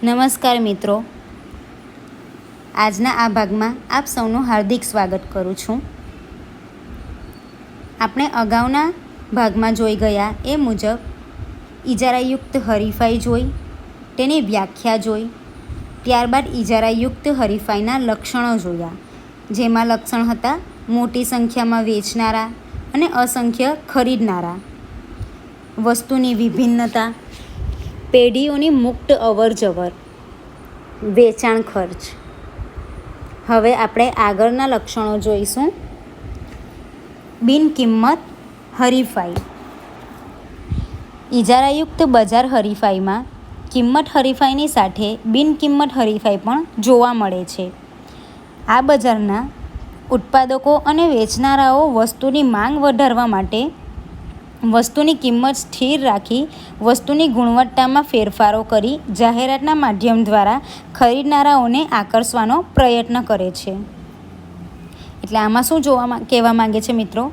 નમસ્કાર મિત્રો, આજના આ ભાગમાં આપ સૌનું હાર્દિક સ્વાગત કરું છું. આપણે અગાઉના ભાગમાં જોઈ ગયા એ મુજબ ઇજારાયુક્ત હરીફાઈ જોઈ, તેની વ્યાખ્યા જોઈ, ત્યારબાદ ઇજારાયુક્ત હરીફાઈના લક્ષણો જોયા, જેમાં લક્ષણ હતા મોટી સંખ્યામાં વેચનારા અને અસંખ્ય ખરીદનારા, વસ્તુની વિભિન્નતા, પેઢીઓની મુક્ત અવરજવર, વેચાણ ખર્ચ. હવે આપણે આગળના લક્ષણો જોઈશું. બિનકિંમત હરીફાઈ. ઇજારાયુક્ત બજાર હરીફાઈમાં કિંમત હરીફાઈની સાથે બિનકિંમત હરીફાઈ પણ જોવા મળે છે. આ બજારના ઉત્પાદકો અને વેચનારાઓ વસ્તુની માંગ વધારવા માટે વસ્તુની કિંમત સ્થિર રાખી વસ્તુની ગુણવત્તામાં ફેરફારો કરી જાહેરાતના માધ્યમ દ્વારા ખરીદનારાઓને આકર્ષવાનો પ્રયત્ન કરે છે. એટલે આમાં શું કહેવા માંગે છે મિત્રો,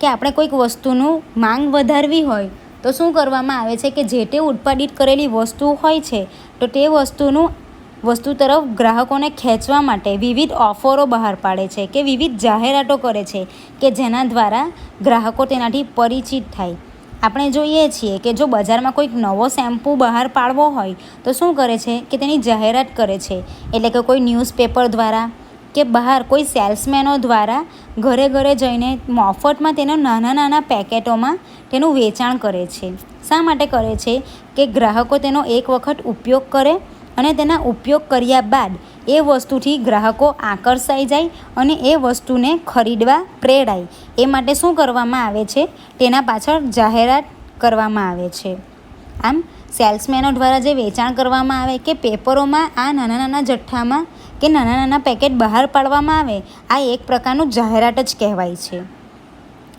કે આપણે કોઈક વસ્તુનું માંગ વધારવી હોય તો શું કરવામાં આવે છે કે જે તે ઉત્પાદિત કરેલી વસ્તુ હોય છે તો તે વસ્તુ તરફ ગ્રાહકોને ખેંચવા માટે વિવિધ ઓફરો બહાર પાડે છે કે વિવિધ જાહેરાતો કરે છે કે જેના દ્વારા ગ્રાહકો તેનાથી પરિચિત થાય. આપણે જોઈએ છીએ કે જો બજારમાં કોઈક નવો શેમ્પૂ બહાર પાડવો હોય તો શું કરે છે કે તેની જાહેરાત કરે છે. એટલે કે કોઈ ન્યૂઝપેપર દ્વારા કે બહાર કોઈ સેલ્સમેનો દ્વારા ઘરે ઘરે જઈને મફતમાં તેના નાના નાના પેકેટોમાં તેનું વેચાણ કરે છે. શા માટે કરે છે કે ગ્રાહકો તેનો એક વખત ઉપયોગ કરે અને તેના ઉપયોગ કર્યા બાદ એ વસ્તુથી ગ્રાહકો આકર્ષાઈ જાય અને એ વસ્તુને ખરીદવા પ્રેરાય. એ માટે શું કરવામાં આવે છે, તેના પાછળ જાહેરાત કરવામાં આવે છે. આમ સેલ્સમેનો દ્વારા જે વેચાણ કરવામાં આવે કે પેપરોમાં આ નાના નાના જથ્થામાં કે નાના નાના પેકેટ બહાર પાડવામાં આવે, આ એક પ્રકારનું જાહેરાત જ કહેવાય છે.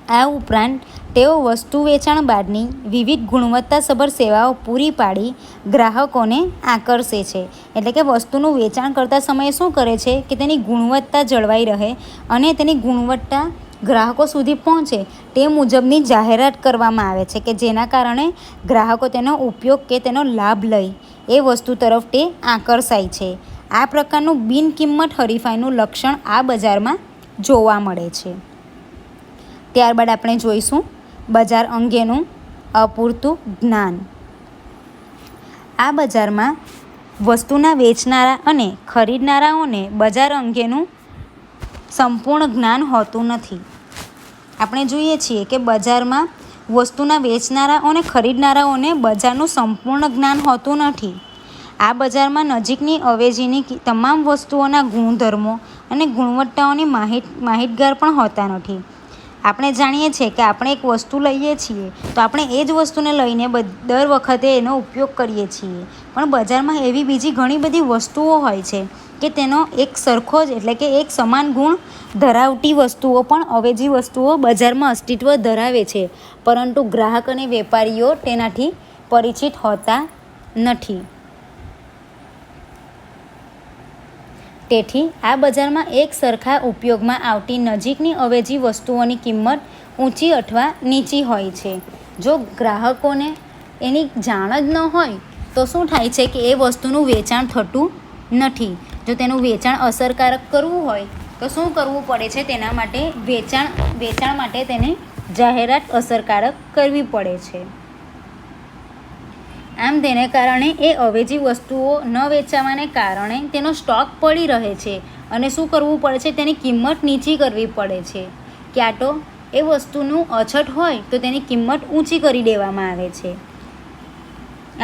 આ ઉપરાંત તેઓ વસ્તુ વેચાણ બાદની વિવિધ ગુણવત્તાસભર સેવાઓ પૂરી પાડી ગ્રાહકોને આકર્ષે છે. એટલે કે વસ્તુનું વેચાણ કરતા સમયે શું કરે છે કે તેની ગુણવત્તા જળવાઈ રહે અને તેની ગુણવત્તા ગ્રાહકો સુધી પહોંચે તે મુજબની જાહેરાત કરવામાં આવે છે કે જેના કારણે ગ્રાહકો તેનો ઉપયોગ કે તેનો લાભ લઈ એ વસ્તુ તરફ તે આકર્ષાય છે. આ પ્રકારનું બિનકિંમત હરીફાઈનું લક્ષણ આ બજારમાં જોવા મળે છે. ત્યારબાદ આપણે જોઈશું બજાર અંગેનું અપૂરતું જ્ઞાન. આ બજારમાં વસ્તુના વેચનારા અને ખરીદનારાઓને બજાર અંગેનું સંપૂર્ણ જ્ઞાન હોતું નથી. આપણે જોઈએ છીએ કે બજારમાં વસ્તુના વેચનારા અને ખરીદનારાઓને બજારનું સંપૂર્ણ જ્ઞાન હોતું નથી. આ બજારમાં નજીકની અવેજીની તમામ વસ્તુઓના ગુણધર્મો અને ગુણવત્તાઓની માહિતગાર પણ હોતા નથી. આપણે જાણીએ છીએ કે આપણે એક વસ્તુ લઈએ છીએ તો આપણે એ જ વસ્તુને લઈને દર વખતે એનો ઉપયોગ કરીએ છીએ, પણ બજારમાં એવી બીજી ઘણી બધી વસ્તુઓ હોય છે કે તેનો એક સરખો જ એટલે કે એક સમાન ગુણ ધરાવતી વસ્તુઓ પણ અવેજી વસ્તુઓ બજારમાં અસ્તિત્વ ધરાવે છે, પરંતુ ગ્રાહક અને વેપારીઓ તેનાથી પરિચિત હોતા નથી. તેથી આ બજારમાં એક સરખા ઉપયોગમાં આવતી નજીકની અવેજી વસ્તુઓની કિંમત ઊંચી અથવા નીચી હોય છે. જો ગ્રાહકોને એની જાણ જ ન હોય તો શું થાય છે કે એ વસ્તુનું વેચાણ થતું નથી. જો તેનું વેચાણ અસરકારક કરવું હોય તો શું કરવું પડે છે, તેના માટે વેચાણ માટે તેને જાહેરાત અસરકારક કરવી પડે છે. આમ તેને કારણે એ અવેજી વસ્તુઓ ન વેચાવાને કારણે તેનો સ્ટોક પડી રહે છે અને શું કરવું પડે છે, તેની કિંમત નીચી કરવી પડે છે. ક્યાં તો એ વસ્તુનું અછત હોય તો તેની કિંમત ઊંચી કરી દેવામાં આવે છે.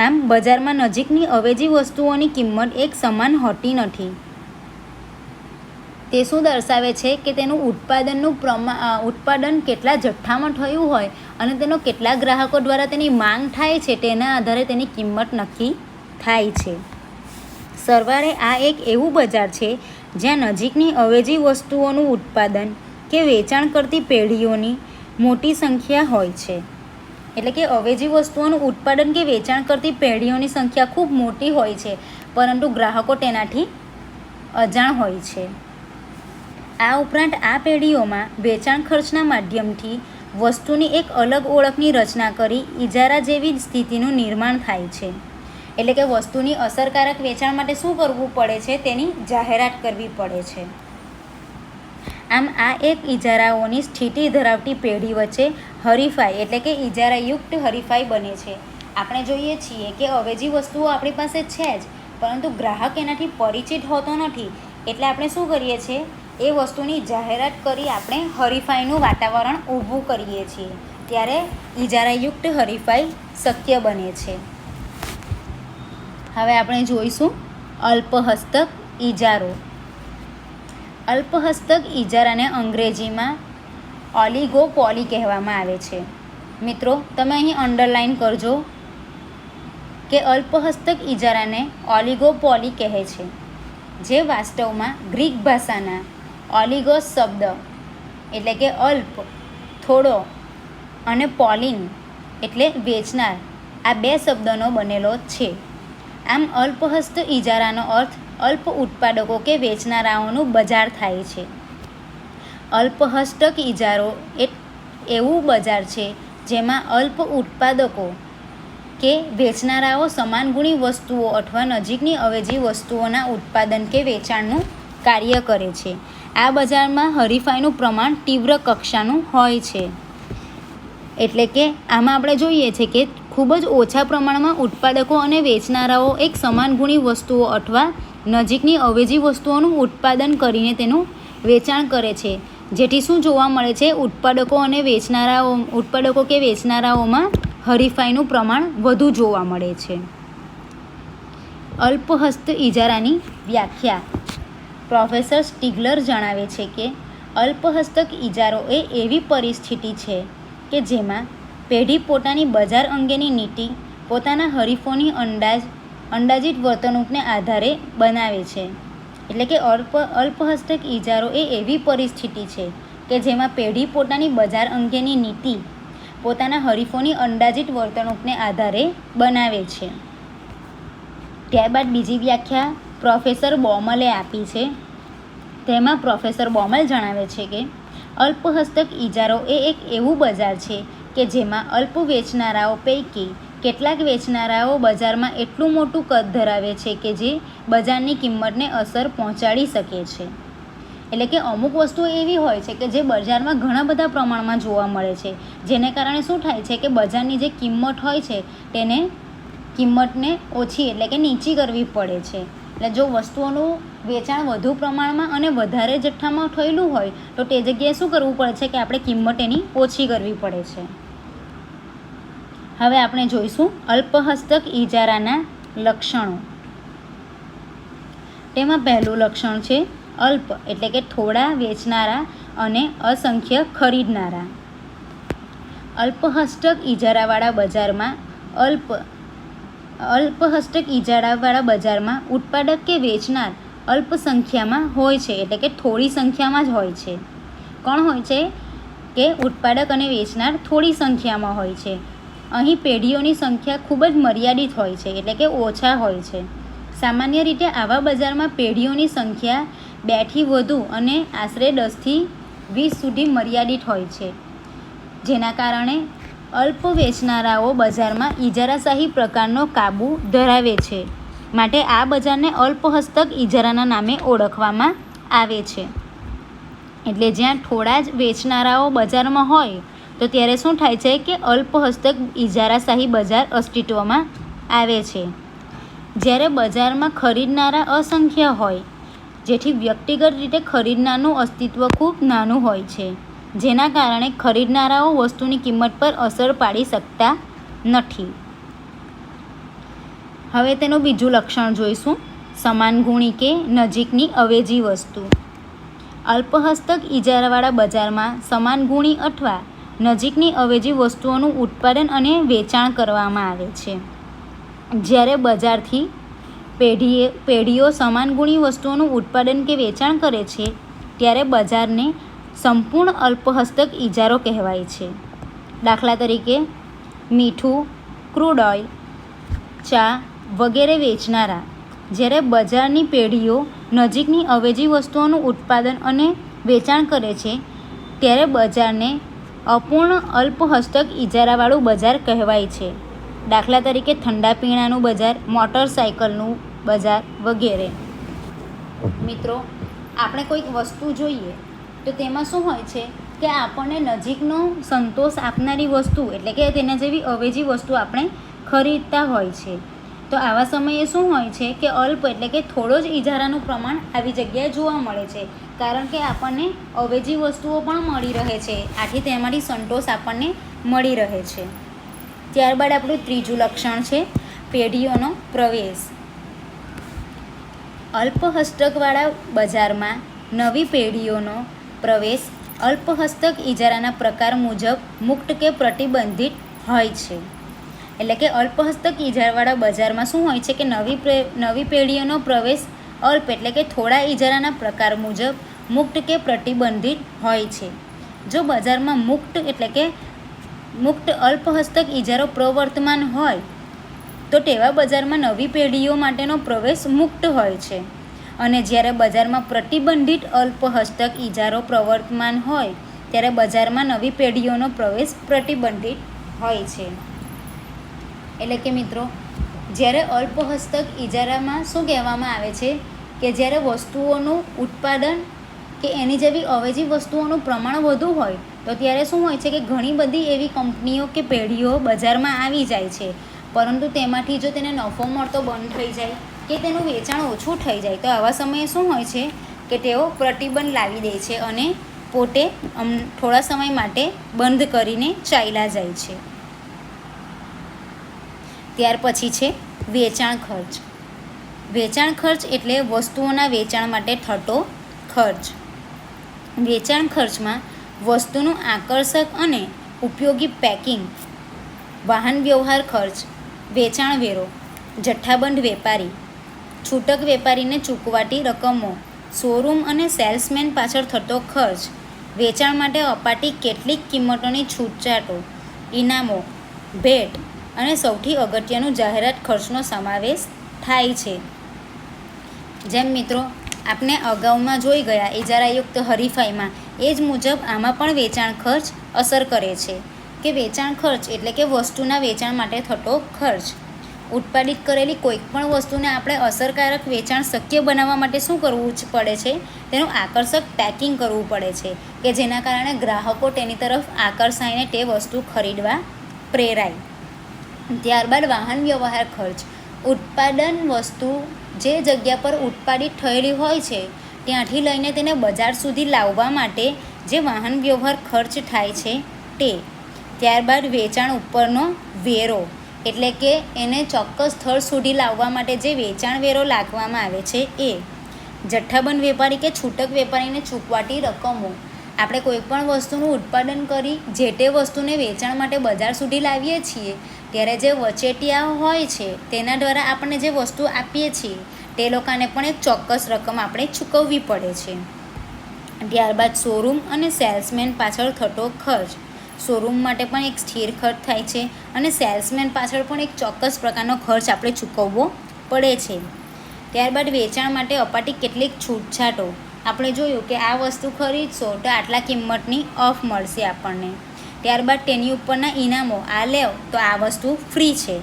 આમ બજારમાં નજીકની અવેજી વસ્તુઓની કિંમત એક સમાન હોતી નથી. તે શું દર્શાવે છે કે તેનું ઉત્પાદન કેટલા જથ્થામાં થયું હોય અને તેનો કેટલા ગ્રાહકો દ્વારા તેની માંગ થાય છે તેના આધારે તેની કિંમત નક્કી થાય છે. સરવાળે આ એક એવું બજાર છે જ્યાં નજીકની અવેજી વસ્તુઓનું ઉત્પાદન કે વેચાણ કરતી પેઢીઓની મોટી સંખ્યા હોય છે. એટલે કે અવેજી વસ્તુઓનું ઉત્પાદન કે વેચાણ કરતી પેઢીઓની સંખ્યા ખૂબ મોટી હોય છે, પરંતુ ગ્રાહકો તેનાથી અજાણ હોય છે. આ ઉપરાંત આ પેઢીઓમાં વેચાણ ખર્ચના માધ્યમથી વસ્તુની એક અલગ ઓળખની રચના કરી ઇજારા જેવી સ્થિતિનું નિર્માણ થાય છે. એટલે કે વસ્તુની અસરકારક વેચાણ માટે શું કરવું પડે છે, તેની જાહેરાત કરવી પડે છે. આમ આ એક ઇજારાઓની સ્થિતિ ધરાવતી પેઢી વચ્ચે હરીફાઈ એટલે કે ઇજારાયુક્ત હરીફાઈ બને છે. આપણે જોઈએ છીએ કે અવેજી વસ્તુઓ આપણી પાસે છે જ, પરંતુ ગ્રાહક એનાથી પરિચિત હોતો નથી. એટલે આપણે શું કરીએ છીએ, એ વસ્તુની જાહેરાત કરી આપણે હરીફાઈનું વાતાવરણ ઊભું કરીએ છીએ. ત્યારે ઇજારાયુક્ત હરીફાઈ શક્ય બને છે. હવે આપણે જોઈશું અલ્પહસ્તક ઇજારો. અલ્પહસ્તક ઇજારાને અંગ્રેજીમાં ઓલિગોપોલી કહેવામાં આવે છે. મિત્રો, તમે અહીં અંડરલાઇન કરજો કે અલ્પહસ્તક ઇજારાને ઓલિગોપોલી કહે છે, જે વાસ્તવમાં ગ્રીક ભાષાના ઓલિગોસ શબ્દ એટલે કે અલ્પ, થોડો અને પોલિન એટલે વેચનાર, આ બે શબ્દનો બનેલો છે. આમ અલ્પહસ્ત ઇજારાનો અર્થ અલ્પ ઉત્પાદકો કે વેચનારાઓનું બજાર થાય છે. અલ્પહસ્તક ઇજારો એ એવું બજાર છે જેમાં અલ્પ ઉત્પાદકો કે વેચનારાઓ સમાન ગુણી વસ્તુઓ અથવા નજીકની અવેજી વસ્તુઓના ઉત્પાદન કે વેચાણનું કાર્ય કરે છે. આ બજારમાં હરીફાઈનું પ્રમાણ તીવ્ર કક્ષાનું હોય છે. એટલે કે આમાં આપણે જોઈએ છે કે ખૂબ જ ઓછા પ્રમાણમાં ઉત્પાદકો અને વેચનારાઓ એક સમાન ગુણી વસ્તુઓ અથવા નજીકની અવેજી વસ્તુઓનું ઉત્પાદન કરીને તેનું વેચાણ કરે છે. જેથી શું જોવા મળે છે, ઉત્પાદકો કે વેચનારાઓમાં હરીફાઈનું પ્રમાણ વધુ જોવા મળે છે. અલ્પહસ્ત ઇજારાની વ્યાખ્યા. પ્રોફેસર સ્ટીગલર જણાવે છે કે અલ્પહસ્તક ઇજારો એ એવી પરિસ્થિતિ છે કે જેમાં પેઢી પોતાની બજાર અંગેની નીતિ પોતાના હરીફોની અંદાજિત વર્તણૂકને આધારે બનાવે છે. એટલે કે અલ્પહસ્તક ઇજારો એ એવી પરિસ્થિતિ છે કે જેમાં પેઢી પોતાની બજાર અંગેની નીતિ પોતાના હરીફોની અંદાજિત વર્તણૂકને આધારે બનાવે છે. ત્યારબાદ બીજી વ્યાખ્યા પ્રોફેસર બોમલે આપી છે. તેમાં પ્રોફેસર બોમલ જણાવે છે કે અલ્પહસ્તક ઇજારો એ એક એવું બજાર છે કે જેમાં અલ્પ વેચનારાઓ પૈકી કેટલાક વેચનારાઓ બજારમાં એટલું મોટું કદ ધરાવે છે કે જે બજારની કિંમતને અસર પહોંચાડી શકે છે. એટલે કે અમુક વસ્તુઓ એવી હોય છે કે જે બજારમાં ઘણા બધા પ્રમાણમાં જોવા મળે છે, જેને કારણે શું થાય છે કે બજારની જે કિંમત હોય છે તેને કિંમતને ઓછી એટલે કે નીચી કરવી પડે છે. એટલે જો વસ્તુઓનું વેચાણ વધુ પ્રમાણમાં અને વધારે જથ્થામાં થયેલું હોય તો તે જગ્યાએ શું કરવું પડે છે કે આપણે કિંમત એની ઓછી કરવી પડે છે. હવે આપણે જોઈશું અલ્પહસ્તક ઇજારાના લક્ષણો. તેમાં પહેલું લક્ષણ છે અલ્પ એટલે કે થોડા વેચનારા અને અસંખ્ય ખરીદનારા. અલ્પહસ્તક ઇજારાવાળા બજારમાં અલ્પહસ્તક ઇજારાવાળા બજારમાં ઉત્પાદક કે વેચનાર અલ્પ સંખ્યામાં હોય છે, એટલે કે થોડી સંખ્યામાં જ હોય છે. કોણ હોય છે કે ઉત્પાદક અને વેચનાર થોડી સંખ્યામાં હોય છે. અહીં પેઢીઓની સંખ્યા ખૂબ જ મર્યાદિત હોય છે, એટલે કે ઓછા હોય છે. સામાન્ય રીતે આવા બજારમાં પેઢીઓની સંખ્યા 2થી વધુ અને આશરે 10થી 20 સુધી મર્યાદિત હોય છે. જેના કારણે અલ્પ વેચનારાઓ બજારમાં ઇજારાશાહી પ્રકારનો કાબૂ ધરાવે છે. માટે આ બજારને અલ્પહસ્તક ઇજારાના નામે ઓળખવામાં આવે છે. એટલે જ્યાં થોડા જ વેચનારાઓ બજારમાં હોય તો ત્યારે શું થાય છે કે અલ્પહસ્તક ઇજારાશાહી બજાર અસ્તિત્વમાં આવે છે. જ્યારે બજારમાં ખરીદનારા અસંખ્ય હોય, જેથી વ્યક્તિગત રીતે ખરીદનારનું અસ્તિત્વ ખૂબ નાનું હોય છે, જેના કારણે ખરીદનારાઓ વસ્તુની કિંમત પર અસર પાડી શકતા નથી. હવે તેનું બીજું લક્ષણ જોઈશું, સમાન ગુણી કે નજીકની અવેજી વસ્તુ. અલ્પહસ્તક ઇજારાવાળા બજારમાં સમાન ગુણી અથવા નજીકની અવેજી વસ્તુઓનું ઉત્પાદન અને વેચાણ કરવામાં આવે છે. જ્યારે બજારથી પેઢીઓ સમાન ગુણી વસ્તુઓનું ઉત્પાદન કે વેચાણ કરે છે ત્યારે બજારને સંપૂર્ણ અલ્પહસ્તક ઇજારો કહેવાય છે. દાખલા તરીકે મીઠું, ક્રૂડ ઓઇલ, ચા વગેરે વેચનારા જ્યારે બજારની પેઢીઓ નજીકની અવેજી વસ્તુઓનું ઉત્પાદન અને વેચાણ કરે છે ત્યારે બજારને અપૂર્ણ અલ્પહસ્તક ઇજારાવાળું બજાર કહેવાય છે. દાખલા તરીકે ઠંડા પીણાનું બજાર, મોટરસાઇકલનું બજાર વગેરે. મિત્રો, આપણે કોઈક વસ્તુ જોઈએ તો તેમાં શું હોય છે કે આપણને નજીકનો સંતોષ આપનારી વસ્તુ એટલે કે તેના જેવી અવેજી વસ્તુ આપણે ખરીદતા હોય છે. તો આવા સમયે શું હોય છે કે અલ્પ એટલે કે થોડો જ ઇજારાનું પ્રમાણ આવી જગ્યાએ જોવા મળે છે, કારણ કે આપણને અવેજી વસ્તુઓ પણ મળી રહે છે. આથી તેમાંથી સંતોષ આપણને મળી રહે છે. ત્યારબાદ આપણું ત્રીજું લક્ષણ છે પેઢીઓનો પ્રવેશ. અલ્પહસ્તકવાળા બજારમાં નવી પેઢીઓનો પ્રવેશ અલ્પહસ્તક ઇજારાના પ્રકાર મુજબ મુક્ત કે પ્રતિબંધિત હોય છે. એટલે કે અલ્પહસ્તક ઇજારાવાળા બજારમાં શું હોય છે કે નવી પેઢીઓનો પ્રવેશ અલ્પ એટલે કે થોડા ઇજારાના પ્રકાર મુજબ મુક્ત કે પ્રતિબંધિત હોય છે. જો બજારમાં મુક્ત અલ્પહસ્તક ઇજારો પ્રવર્તમાન હોય તો તેવા બજારમાં નવી પેઢીઓ માટેનો પ્રવેશ મુક્ત હોય છે, અને જ્યારે બજારમાં પ્રતિબંધિત અલ્પહસ્તક ઇજારો પ્રવર્તમાન હોય ત્યારે બજારમાં નવી પેઢીઓનો પ્રવેશ પ્રતિબંધિત હોય છે. એટલે કે મિત્રો, જ્યારે અલ્પહસ્તક ઇજારામાં શું કહેવામાં આવે છે કે જ્યારે વસ્તુઓનું ઉત્પાદન કે એની જેવી અવેજી વસ્તુઓનું પ્રમાણ વધુ હોય તો ત્યારે શું હોય છે કે ઘણી બધી એવી કંપનીઓ કે પેઢીઓ બજારમાં આવી જાય છે, પરંતુ તેમાંથી જો તેને નફો મળતો બંધ થઈ જાય કે તેનું વેચાણ ઓછું થઈ જાય તો આવા સમયે શું હોય છે કે તેઓ પ્રતિબંધ લાવી દે છે અને પોતે થોડા સમય માટે બંધ કરીને ચાલ્યા જાય છે. ત્યાર પછી છે વેચાણ ખર્ચ. વેચાણ ખર્ચ એટલે વસ્તુઓના વેચાણ માટે થતો ખર્ચ. વેચાણ ખર્ચમાં વસ્તુનું આકર્ષક અને ઉપયોગી પેકિંગ, વાહન વ્યવહાર ખર્ચ, વેચાણ વેરો, જથ્થાબંધ વેપારી, છૂટક વેપારીને ચૂકવાતી રકમો, શોરૂમ અને સેલ્સમેન પાછળ થતો ખર્ચ, વેચાણ માટે અપાતી કેટલીક કિંમતોની છૂટછાટો, ઇનામો, ભેટ અને સૌથી અગત્યનું જાહેરાત ખર્ચનો સમાવેશ થાય છે. જેમ મિત્રો આપણે અગાઉમાં જોઈ ગયા ઇજારાયુક્ત હરીફાઈમાં, એ જ મુજબ આમાં પણ વેચાણ ખર્ચ અસર કરે છે કે વેચાણ ખર્ચ એટલે કે વસ્તુના વેચાણ માટે થતો ખર્ચ. ઉત્પાદિત કરેલી કોઈક પણ વસ્તુને આપણે અસરકારક વેચાણ શક્ય બનાવવા માટે શું કરવું પડે છે? તેનું આકર્ષક પેકિંગ કરવું પડે છે કે જેના કારણે ગ્રાહકો તેની તરફ આકર્ષાઈને તે વસ્તુ ખરીદવા પ્રેરાય. ત્યારબાદ વાહન વ્યવહાર ખર્ચ. ઉત્પાદન વસ્તુ જે જગ્યા પર ઉત્પાદિત થયેલી હોય છે ત્યાંથી લઈને તેને બજાર સુધી લાવવા માટે જે વાહન વ્યવહાર ખર્ચ થાય છે તે. ત્યારબાદ વેચાણ ઉપરનો વેરો એટલે કે એને ચોક્કસ સ્થળ સુધી લાવવા માટે જે વેચાણ વેરો લાગવામાં આવે છે એ. જથ્થાબંધ વેપારી કે છૂટક વેપારીને ચૂકવાતી રકમો. આપણે કોઈપણ વસ્તુનું ઉત્પાદન કરી જે તે વસ્તુને વેચાણ માટે બજાર સુધી લાવીએ છીએ ત્યારે જે વચેટિયા હોય છે તેના દ્વારા આપણે જે વસ્તુ આપીએ છીએ તે લોકોને પણ એક ચોક્કસ રકમ આપણે ચૂકવવી પડે છે. ત્યારબાદ શોરૂમ અને સેલ્સમેન પાછળ થતો ખર્ચ. શોરૂમ માટે પણ એક સ્થિર ખર્ચ થાય છે અને સેલ્સમેન પાછળ પણ એક ચોક્કસ પ્રકારનો ખર્ચ આપણે ચૂકવવો પડે છે. ત્યારબાદ વેચાણ માટે અપાતી કેટલીક છૂટછાટો. આપણે જોયું કે આ વસ્તુ ખરીદશો તો આટલા કિંમતની ઓફ મળશે આપણને. ત્યારબાદ તેની ઉપરના ઇનામો, આ લેવ તો આ વસ્તુ ફ્રી છે.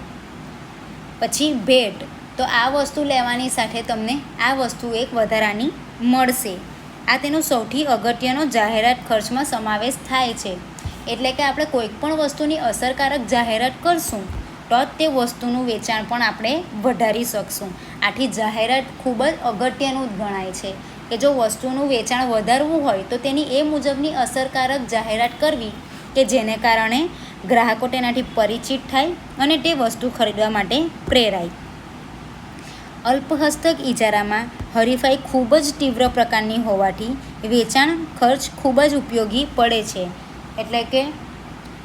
પછી ભેટ, તો આ વસ્તુ લેવાની સાથે તમને આ વસ્તુ એક વધારાની મળશે. આ તેનું સૌથી અગત્યનો જાહેરાત ખર્ચમાં સમાવેશ થાય છે. એટલે કે આપણે કોઈક પણ વસ્તુની અસરકારક જાહેરાત કરશું તો જ તે વસ્તુનું વેચાણ પણ આપણે વધારી શકશું. આથી જાહેરાત ખૂબ જ અગત્યનું ગણાય છે કે જો વસ્તુનું વેચાણ વધારવું હોય તો તેની એ મુજબની અસરકારક જાહેરાત કરવી કે જેને કારણે ગ્રાહકો તેનાથી પરિચિત થાય અને તે વસ્તુ ખરીદવા માટે પ્રેરાય. અલ્પહસ્તક ઇજારામાં હરીફાઈ ખૂબ જ તીવ્ર પ્રકારની હોવાથી વેચાણ ખર્ચ ખૂબ જ ઉપયોગી પડે છે. એટલે કે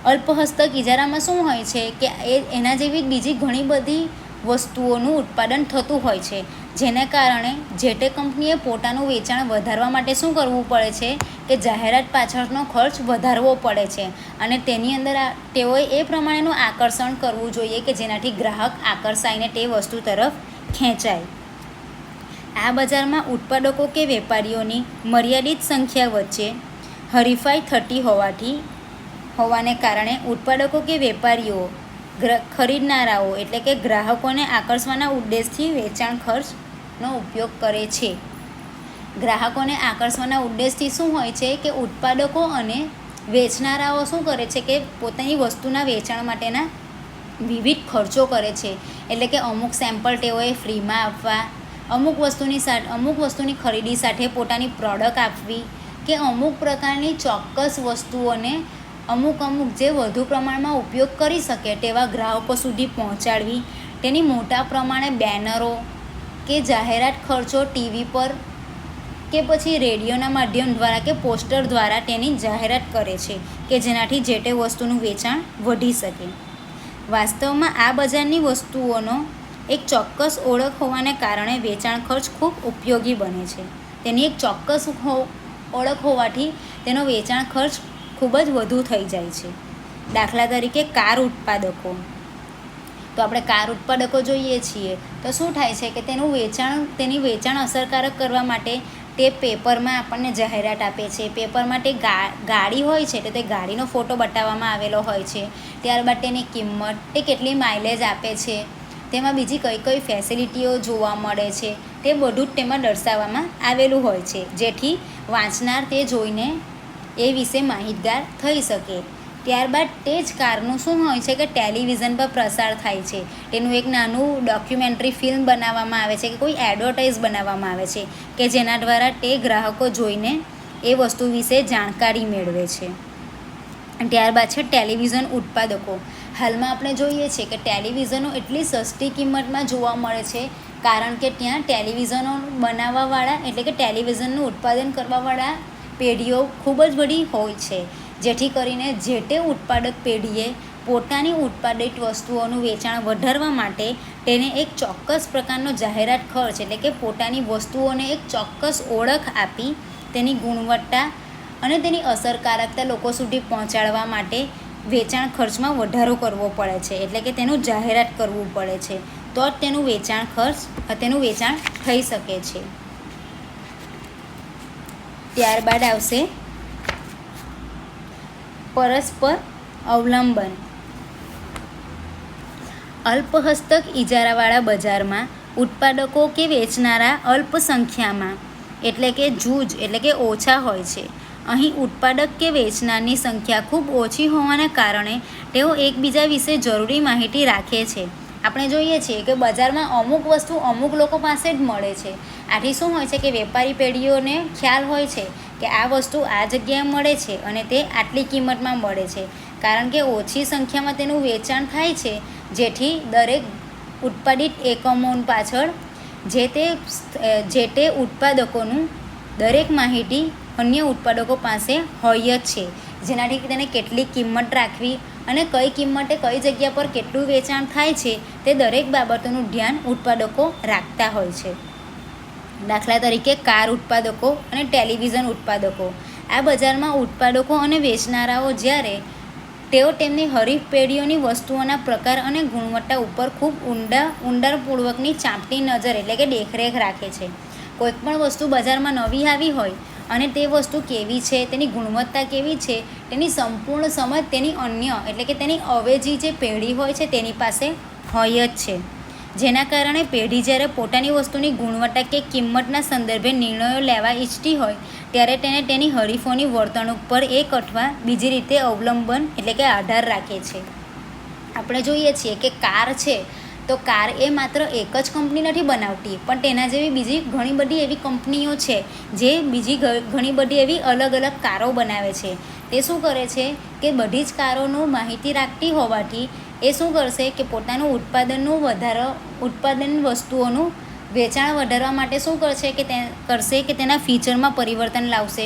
અલ્પહસ્તક ઇજારામાં શું હોય છે કે એના જેવી બીજી ઘણી બધી વસ્તુઓનું ઉત્પાદન થતું હોય છે, જેને કારણે જે તે કંપનીએ પોતાનું વેચાણ વધારવા માટે શું કરવું પડે છે કે જાહેરાત પાછળનો ખર્ચ વધારવો પડે છે અને તેની અંદર તેઓએ એ પ્રમાણેનું આકર્ષણ કરવું જોઈએ કે જેનાથી ગ્રાહક આકર્ષાઈને તે વસ્તુ તરફ ખેંચાય. આ બજારમાં ઉત્પાદકો કે વેપારીઓની મર્યાદિત સંખ્યા વચ્ચે હરીફાઈ થતી હોવાને કારણે ઉત્પાદકો કે વેપારીઓ ખરીદનારાઓ એટલે કે ગ્રાહકોને આકર્ષવાના ઉદ્દેશથી વેચાણ ખર્ચનો ઉપયોગ કરે છે. ગ્રાહકોને આકર્ષવાના ઉદ્દેશથી શું હોય છે કે ઉત્પાદકો અને વેચનારાઓ શું કરે છે કે પોતાની વસ્તુના વેચાણ માટેના વિવિધ ખર્ચો કરે છે. એટલે કે અમુક સેમ્પલ તેઓએ ફ્રીમાં આપવા, અમુક વસ્તુની ખરીદી સાથે પોતાની પ્રોડક્ટ આપવી, કે અમુક પ્રકારની ચોક્કસ વસ્તુઓને અમુક જે વધુ પ્રમાણમાં ઉપયોગ કરી શકે તેવા ગ્રાહકો સુધી પહોંચાડવી, તેની મોટા પ્રમાણે બેનરો કે જાહેરાત ખર્ચો ટીવી પર કે પછી રેડિયોના માધ્યમ દ્વારા કે પોસ્ટર દ્વારા તેની જાહેરાત કરે છે કે જેનાથી જે તે વસ્તુનું વેચાણ વધી શકે. વાસ્તવમાં આ બજારની વસ્તુઓનો એક ચોક્કસ ઓળખ હોવાને કારણે વેચાણ ખર્ચ ખૂબ ઉપયોગી બને છે. તેની એક ચોક્કસ ઓળખ હોવાથી તેનો વેચાણ ખર્ચ ખૂબ જ વધુ થઈ જાય છે. દાખલા તરીકે કાર ઉત્પાદકો. તો આપણે કાર ઉત્પાદકો જોઈએ છીએ તો શું થાય છે કે તેની વેચાણ અસરકારક કરવા માટે તે પેપરમાં આપણને જાહેરાત આપે છે. પેપરમાં તે ગાડી હોય છે તો તે ગાડીનો ફોટો બતાવવામાં આવેલો હોય છે. ત્યારબાદ તેની કિંમત, તે કેટલી માઇલેજ આપે છે, તેમાં બીજી કઈ કઈ ફેસિલિટીઓ જોવા મળે છે, તે બધું જ તેમાં દર્શાવવામાં આવેલું હોય છે, જેથી વાંચનાર તે જોઈને એ વિશે માહિતગાર થઈ શકે. ત્યારબાદ તે જ કારનું શું હોય છે કે ટેલિવિઝન પર પ્રસાર થાય છે. તેનું એક નાનું ડોક્યુમેન્ટરી ફિલ્મ બનાવવામાં આવે છે કે કોઈ એડવર્ટાઇઝ બનાવવામાં આવે છે કે જેના દ્વારા તે ગ્રાહકો જોઈને એ વસ્તુ વિશે જાણકારી મેળવે છે. ત્યારબાદ છે ટેલિવિઝન ઉત્પાદકો. હાલમાં આપણે જોઈએ છીએ કે ટેલિવિઝનો એટલી સસ્તી કિંમતમાં જોવા મળે છે કારણ કે ત્યાં ટેલિવિઝનો બનાવવાવાળા એટલે કે ટેલિવિઝનનું ઉત્પાદન કરવાવાળા પેઢીઓ ખૂબ જ બધી હોય છે, જેથી કરીને જે તે ઉત્પાદક પેઢીએ પોતાની ઉત્પાદિત વસ્તુઓનું વેચાણ વધારવા માટે તેને એક ચોક્કસ પ્રકારનો જાહેરાત ખર્ચ એટલે કે પોતાની વસ્તુઓને એક ચોક્કસ ઓળખ આપી તેની ગુણવત્તા અને તેની અસરકારકતા લોકો સુધી પહોંચાડવા માટે વેચાણ ખર્ચમાં વધારો કરવો પડે છે. એટલે કે તેનું જાહેરાત કરવું પડે છે તો જ તેનું વેચાણ થઈ શકે છે. ત્યારબાદ આવશે પરસ્પર અવલંબન. અલ્પહસ્તક ઇજારાવાળા બજારમાં ઉત્પાદકો કે વેચનારા અલ્પ સંખ્યામાં એટલે કે જૂજ એટલે કે ઓછા હોય છે. અહીં ઉત્પાદક કે વેચનારની સંખ્યા ખૂબ ઓછી હોવાને કારણે તેઓ એકબીજા વિશે જરૂરી માહિતી રાખે છે. આપણે જોઈએ છીએ કે બજારમાં અમુક વસ્તુ અમુક લોકો પાસે જ મળે છે. આથી શું હોય છે કે વેપારી પેઢીઓને ખ્યાલ હોય છે કે આ વસ્તુ આ જગ્યાએ મળે છે અને તે આટલી કિંમતમાં મળે છે, કારણ કે ઓછી સંખ્યામાં તેનું વેચાણ થાય છે, જેથી દરેક ઉત્પાદિત એકમો પાછળ જે તે ઉત્પાદકોનું દરેક માહિતી અન્ય ઉત્પાદકો પાસે હોય જ છે, જેનાથી તેને કેટલી કિંમત રાખવી અને કઈ કિંમતે કઈ જગ્યા પર કેટલું વેચાણ થાય છે તે દરેક બાબતોનું ધ્યાન ઉત્પાદકો રાખતા હોય છે. દાખલા તરીકે કાર ઉત્પાદકો અને ટેલિવિઝન ઉત્પાદકો. આ બજારમાં ઉત્પાદકો અને વેચનારાઓ જ્યારે તેઓ તેમની હરીફ પેઢીઓની વસ્તુઓના પ્રકાર અને ગુણવત્તા ઉપર ખૂબ ઊંડાણપૂર્વકની ચાંપતી નજર એટલે કે દેખરેખ રાખે છે. કોઈપણ વસ્તુ બજારમાં નવી આવી હોય અને તે વસ્તુ કેવી છે, તેની ગુણવત્તા કેવી છે, તેની સંપૂર્ણ સમજ તેની અન્ય એટલે કે તેની અવેજી જે પેઢી હોય છે તેની પાસે હોય જ છે. જેના કારણે પેઢી જ્યારે પોતાની વસ્તુની ગુણવત્તા કે કિંમતના સંદર્ભે નિર્ણયો લેવા ઈચ્છતી હોય ત્યારે તેને તેની હરીફોની વર્તણૂક પર એક અથવા બીજી રીતે અવલંબન એટલે કે આધાર રાખે છે. આપણે જોઈએ છીએ કે કાર છે તો કાર એ માત્ર એક જ કંપની નથી બનાવતી, પણ તેના જેવી બીજી ઘણી બધી એવી કંપનીઓ છે જે બીજી ઘણી બધી એવી અલગ અલગ કારો બનાવે છે. તે શું કરે છે કે બધી જ કારોનું માહિતી રાખતી હોવાથી એ શું કરશે કે પોતાનું ઉત્પાદન વસ્તુઓનું વેચાણ વધારવા માટે શું કરશે કે તેના ફીચરમાં પરિવર્તન લાવશે,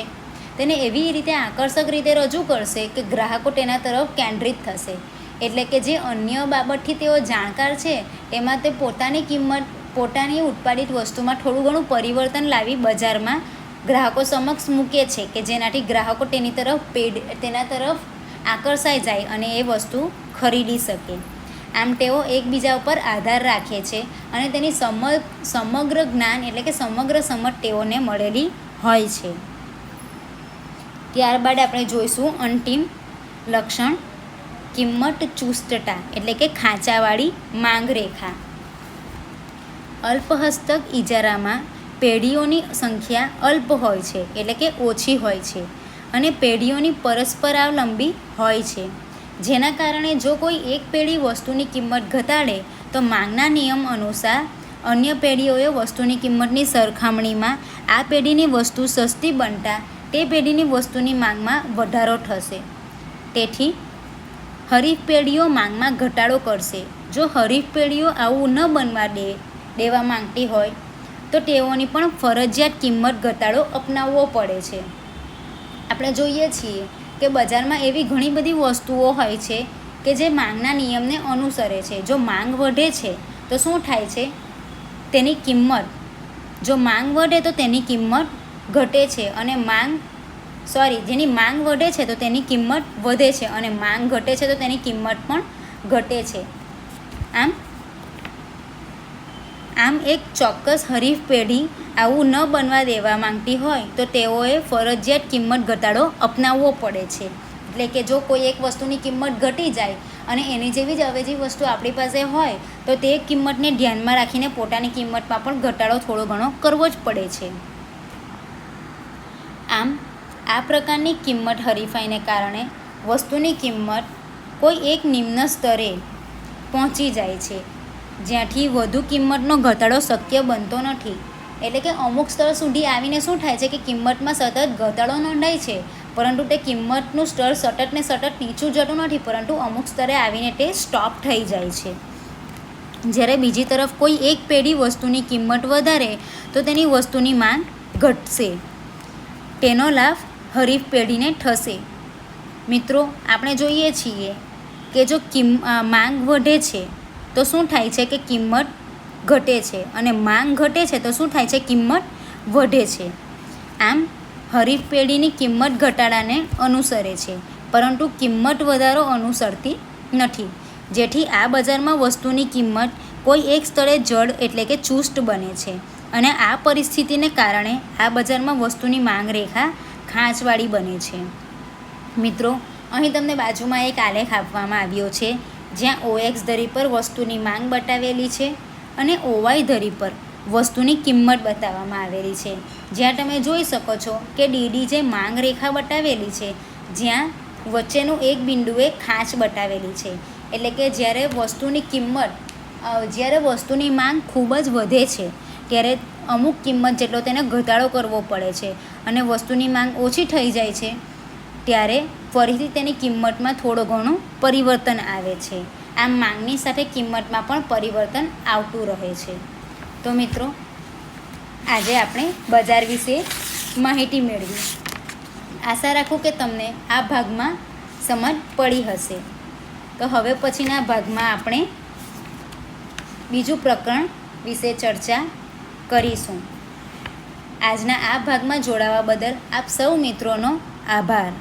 તેને એવી રીતે આકર્ષક રીતે રજૂ કરશે કે ગ્રાહકો તેના તરફ કેન્દ્રિત થશે. એટલે કે જે અન્ય બાબતથી તેઓ જાણકાર છે તેમાં તે પોતાની ઉત્પાદિત વસ્તુમાં થોડું ઘણું પરિવર્તન લાવી બજારમાં ગ્રાહકો સમક્ષ મૂકે છે કે જેનાથી ગ્રાહકો તેના તરફ આકર્ષાઈ જાય અને એ વસ્તુ ખરીદી શકે. આમ તેઓ એકબીજા ઉપર આધાર રાખે છે અને તેની સમગ્ર જ્ઞાન એટલે કે સમગ્ર સમજ તેઓને મળેલી હોય છે. ત્યારબાદ આપણે જોઈશું અંતિમ લક્ષણ કિંમત ચુસ્તતા એટલે કે ખાંચાવાળી માંગ રેખા. અલ્પહસ્તક ઇજારામાં પેઢીઓની સંખ્યા અલ્પ હોય છે એટલે કે ઓછી હોય છે અને પેઢીઓની પરસ્પરાવલંબી હોય છે, જેના કારણે જો કોઈ એક પેઢી વસ્તુની કિંમત ઘટાડે તો માંગના નિયમ અનુસાર અન્ય પેઢીઓએ વસ્તુની કિંમતની સરખામણીમાં આ પેઢીની વસ્તુ સસ્તી બનતા તે પેઢીની વસ્તુની માંગમાં વધારો થશે. તેથી હરીફ પેઢીઓ માંગમાં ઘટાડો કરશે. જો હરીફ પેઢીઓ આવું ન બનવા દેવા માંગતી હોય તો તેઓની પણ ફરજિયાત કિંમત ઘટાડો અપનાવવો પડે છે. આપણે જોઈએ છીએ કે બજારમાં એવી ઘણી બધી વસ્તુઓ હોય છે કે જે માંગના નિયમને અનુસરે છે. જો માંગ વધે છે તો શું થાય છે, તેની કિંમત, જો માંગ વધે તો તેની કિંમત ઘટે છે અને જેની માંગ વધે છે તો તેની કિંમત વધે છે અને માંગ ઘટે છે તો તેની કિંમત પણ ઘટે છે. આમ એક ચોક્કસ હરીફ પેઢી આવું ન બનવા દેવા માંગતી હોય તો તેઓએ ફરજિયાત કિંમત ઘટાડો અપનાવવો પડે છે. એટલે કે જો કોઈ એક વસ્તુની કિંમત ઘટી જાય અને એની જેવી જ અવેજી વસ્તુ આપણી પાસે હોય તો તે કિંમતને ધ્યાનમાં રાખીને પોતાની કિંમતમાં પણ ઘટાડો થોડો ઘણો કરવો જ પડે છે. આમ આ પ્રકારની કિંમત હરીફાઈને કારણે વસ્તુની કિંમત કોઈ એક નિમ્ન સ્તરે પહોંચી જાય છે જ્યાંથી વધુ કિંમતનો ઘટાડો શક્ય બનતો નથી. એટલે કે અમુક સ્તર સુધી આવીને શું થાય છે કે કિંમતમાં સતત ઘટાડો નોંધાય છે, પરંતુ તે કિંમતનું સ્તર સતત નીચું જતું નથી, પરંતુ અમુક સ્તરે આવીને તે સ્ટોપ થઈ જાય છે. જ્યારે બીજી તરફ કોઈ એક પેઢી વસ્તુની કિંમત વધારે તો તેની વસ્તુની માંગ ઘટશે. તેનો લાભ હરીફ પેઢીને થશે. મિત્રો, આપણે જોઈએ છીએ કે જો માંગ વધે છે તો શું થાય છે કે કિંમત ઘટે છે અને માંગ ઘટે છે તો શું થાય છે, કિંમત વધે છે. આમ હરીફ પેઢીની કિંમત ઘટાડાને અનુસરે છે પરંતુ કિંમત વધારો અનુસરતી નથી, જેથી આ બજારમાં વસ્તુની કિંમત કોઈ એક સ્થળે જડ એટલે કે ચુસ્ત બને છે અને આ પરિસ્થિતિને કારણે આ બજારમાં વસ્તુની માંગ રેખા ખાંચવાળી બને છે. મિત્રો, અહીં તમને બાજુમાં એક આલેખ આપવામાં આવ્યો છે જ્યાં OX ધરી પર વસ્તુની માંગ બતાવેલી છે અને OY ધરી પર વસ્તુની કિંમત બતાવવામાં આવેલી છે. જ્યાં તમે જોઈ શકો છો કે DD જે માંગ રેખા બતાવેલી છે, જ્યાં વચ્ચેનું એક બિંદુએ ખાંચ બતાવેલી છે. એટલે કે જ્યારે વસ્તુની માંગ ખૂબ જ વધે છે ત્યારે અમુક કિંમત જેટલો તેને ઘટાડો કરવો પડે છે અને વસ્તુની માંગ ઓછી થઈ જાય છે ત્યારે ફરીથી તેની કિંમતમાં થોડું ઘણું પરિવર્તન આવે છે. આમ માંગની સાથે કિંમતમાં પણ પરિવર્તન આવતું રહે છે. તો મિત્રો, આજે આપણે બજાર વિશે માહિતી મેળવી. આશા રાખું કે તમને આ ભાગમાં સમજ પડી હશે. તો હવે પછીના ભાગમાં આપણે બીજું પ્રકરણ વિશે ચર્ચા કરીશું. આજના આ ભાગમાં જોડાવા બદલ આપ સૌ મિત્રોનો આભાર.